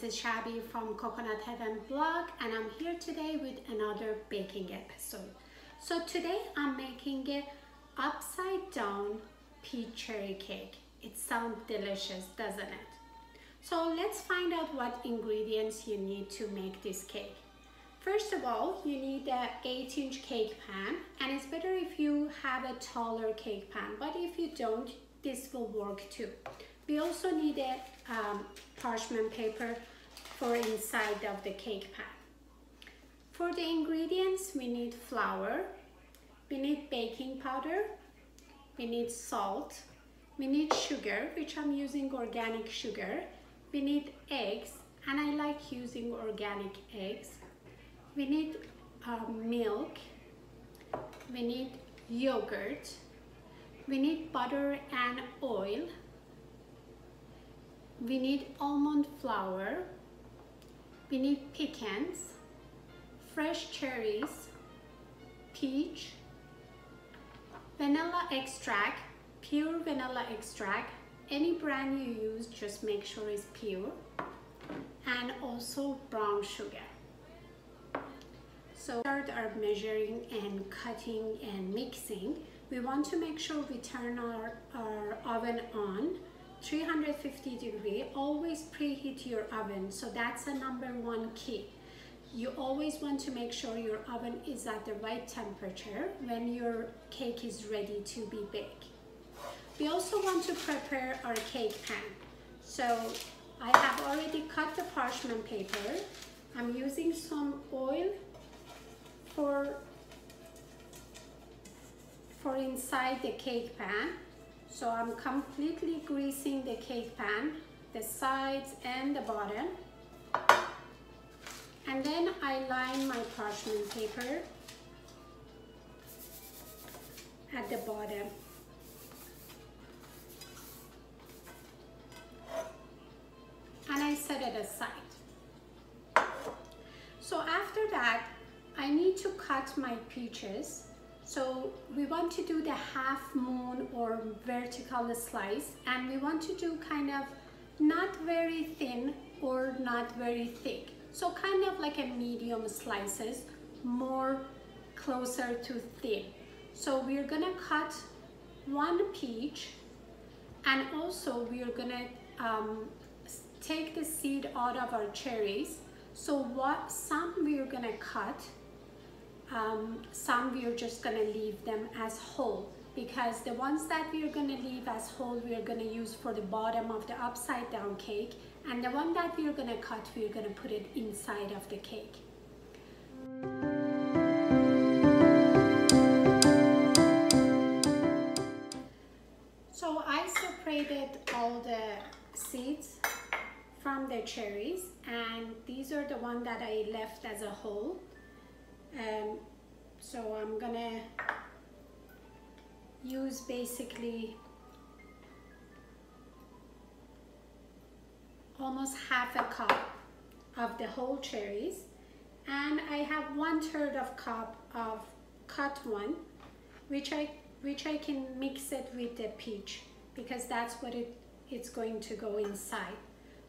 is Shabby from Coconut Heaven blog, and I'm here today with another baking episode. So today I'm making a upside down peach cherry cake. It sounds delicious, doesn't it? So let's find out what ingredients you need to make this cake. First of all, you need an 8-inch cake pan, and it's better if you have a taller cake pan, but if you don't, this will work too. We also need a parchment paper for inside of the cake pan. For the ingredients, we need flour, we need baking powder, we need salt, we need sugar, which I'm using organic sugar, we need eggs, and I like using organic eggs. We need milk, we need yogurt, we need butter and oil, we need almond flour, we need pecans, fresh cherries, peach, vanilla extract, pure vanilla extract. Any brand you use, just make sure it's pure, and also brown sugar. So start our measuring and cutting and mixing. We want to make sure we turn our oven on 350 degrees. Always preheat your oven, so that's the #1 key. You always want to make sure your oven is at the right temperature when your cake is ready to be baked. We also want to prepare our cake pan. So I have already cut the parchment paper. I'm using some oil for inside the cake pan. So I'm completely greasing the cake pan, the sides and the bottom. And then I line my parchment paper at the bottom. And I set it aside. So after that, I need to cut my peaches. So we want to do the half moon or vertical slice, and we want to do kind of not very thin or not very thick. So kind of like a medium slices, more closer to thin. So we're gonna cut 1 peach, and also we're gonna take the seed out of our cherries. So some we're gonna cut, some we're just gonna leave them as whole, because the ones that we're gonna leave as whole we're gonna use for the bottom of the upside down cake, and the one that we're gonna cut we're gonna put it inside of the cake. So I separated all the seeds from the cherries, and these are the one that I left as a whole. So I'm gonna use basically almost half a cup of the whole cherries, and I have 1/3 of cup of cut one, which I can mix it with the peach, because that's what it's going to go inside.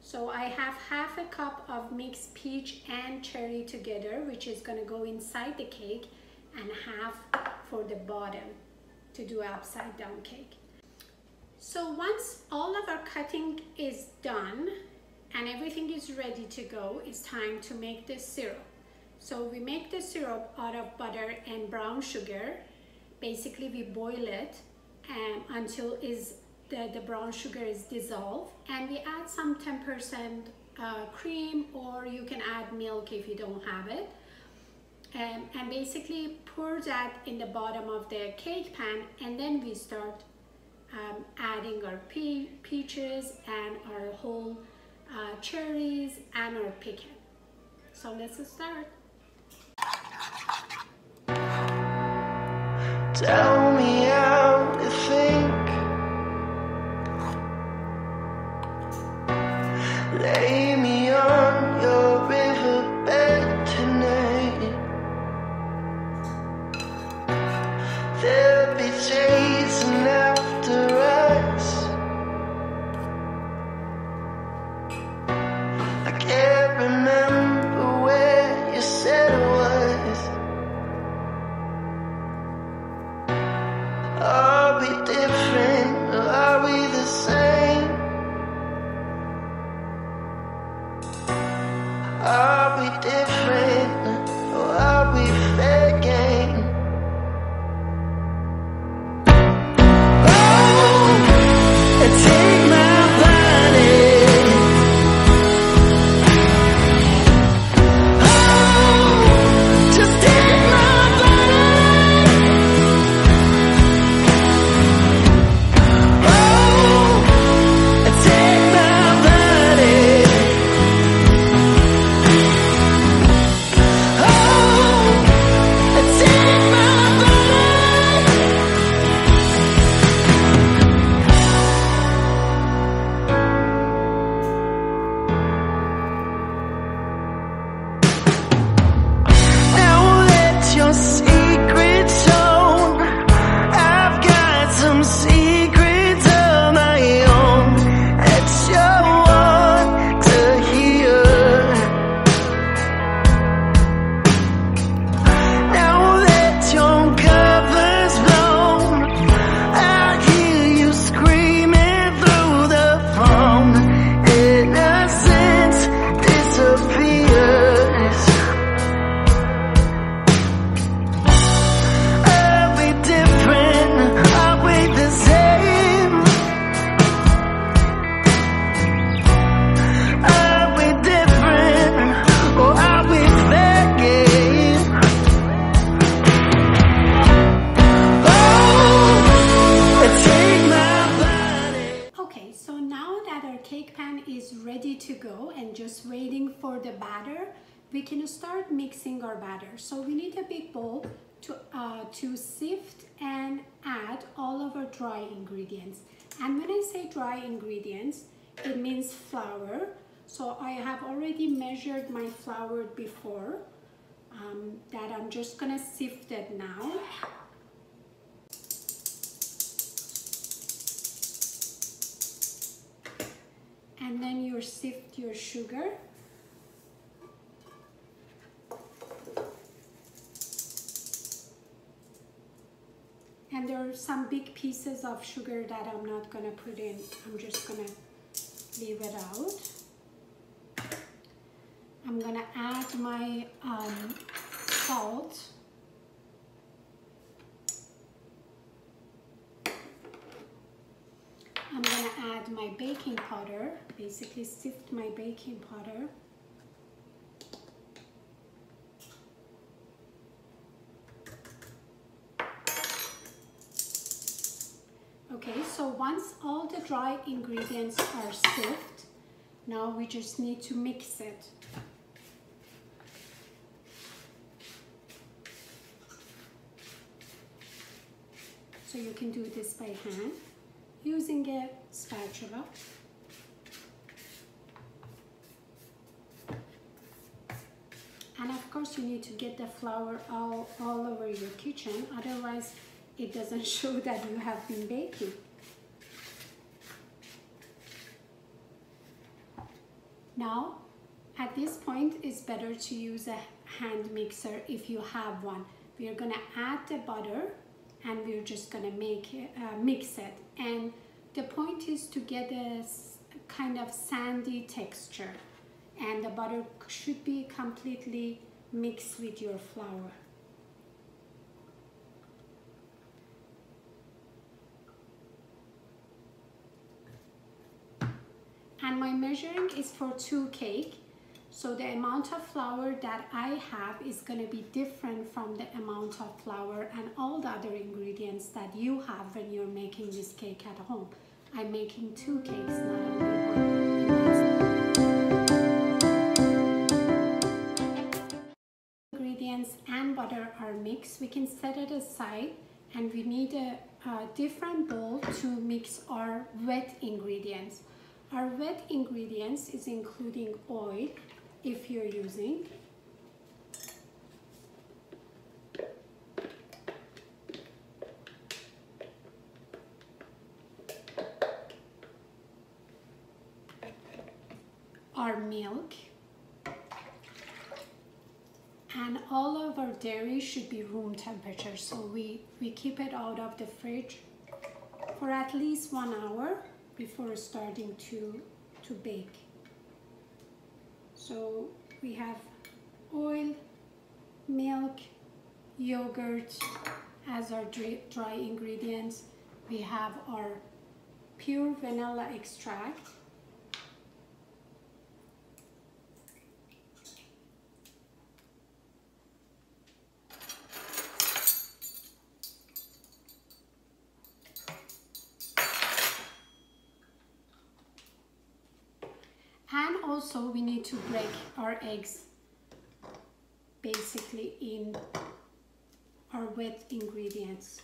So I have half a cup of mixed peach and cherry together, which is going to go inside the cake, and half for the bottom to do upside down cake. So once all of our cutting is done and everything is ready to go, it's time to make the syrup. So we make the syrup out of butter and brown sugar. Basically we boil it until the brown sugar is dissolved, and we add some 10% cream, or you can add milk if you don't have it, and basically pour that in the bottom of the cake pan, and then we start adding our peaches and our whole cherries and our pecan. So let's start. Tell me how to think. Lay me on your riverbed tonight. There'll be chasing after us. I can't the same? Are we different, or are we fair game? Oh, and take my body. Oh, just take my body. Oh, and take my body. cake pan is ready to go and just waiting for the batter, we can start mixing our batter. So we need a big bowl to sift and add all of our dry ingredients. And when I say dry ingredients, it means flour. So I have already measured my flour before, that I'm just gonna sift it now. And then you sift your sugar. And there are some big pieces of sugar that I'm not gonna put in. I'm just gonna leave it out. I'm gonna add my salt. I'm gonna add my baking powder, basically sift my baking powder. Okay, so once all the dry ingredients are sifted, now we just need to mix it. So you can do this by hand, using a spatula. And of course you need to get the flour all over your kitchen, otherwise it doesn't show that you have been baking. Now, at this point, it's better to use a hand mixer if you have one. We are gonna add the butter and we're just gonna mix it. And the point is to get a kind of sandy texture, and the butter should be completely mixed with your flour. And my measuring is for 2 cakes. So the amount of flour that I have is going to be different from the amount of flour and all the other ingredients that you have when you're making this cake at home. I'm making 2 cakes, not only one. Ingredients and butter are mixed. We can set it aside, and we need a different bowl to mix our wet ingredients. Our wet ingredients is including oil, if you're using. Our milk. And all of our dairy should be room temperature. So we keep it out of the fridge for at least 1 hour. before starting to bake. So we have oil, milk, yogurt as our dry ingredients. We have our pure vanilla extract, and also we need to break our eggs basically in our wet ingredients.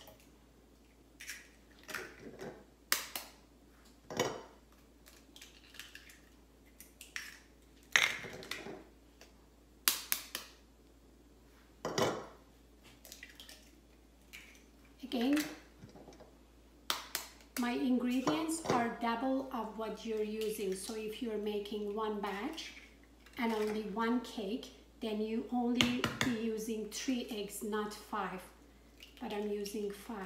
Again, my ingredients are double of what you're using. So if you're making one batch and only one cake, then you only be using 3 eggs, not 5. But I'm using 5.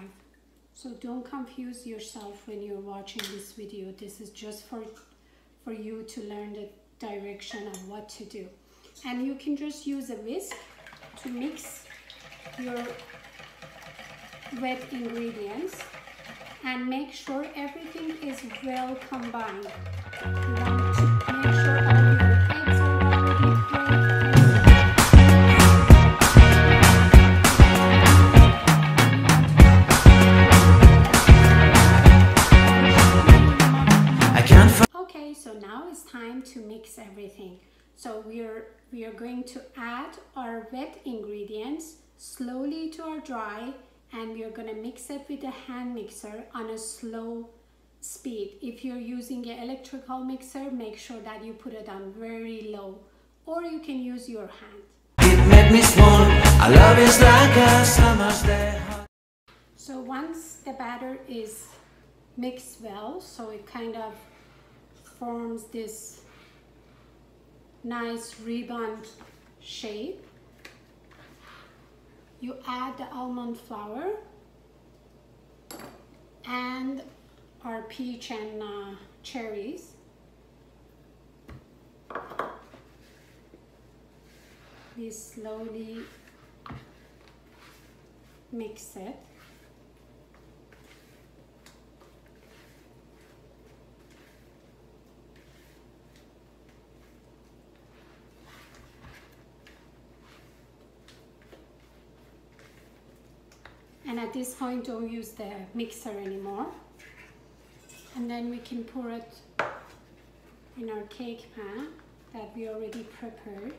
So don't confuse yourself when you're watching this video. This is just for you to learn the direction of what to do. And you can just use a whisk to mix your wet ingredients and make sure everything is well combined. You want to make sure all your eggs are already broken. Okay, so now it's time to mix everything. So we are going to add our wet ingredients slowly to our dry, and we are going to mix it with a hand mixer on a slow speed. If you're using an electrical mixer, make sure that you put it on very low, or you can use your hand. It made me small. Our love is like a summer's day. So once the batter is mixed well, so it kind of forms this nice ribbon shape, you add the almond flour and our pecan cherries. We slowly mix it. And at this point, don't use the mixer anymore. And then we can pour it in our cake pan that we already prepared.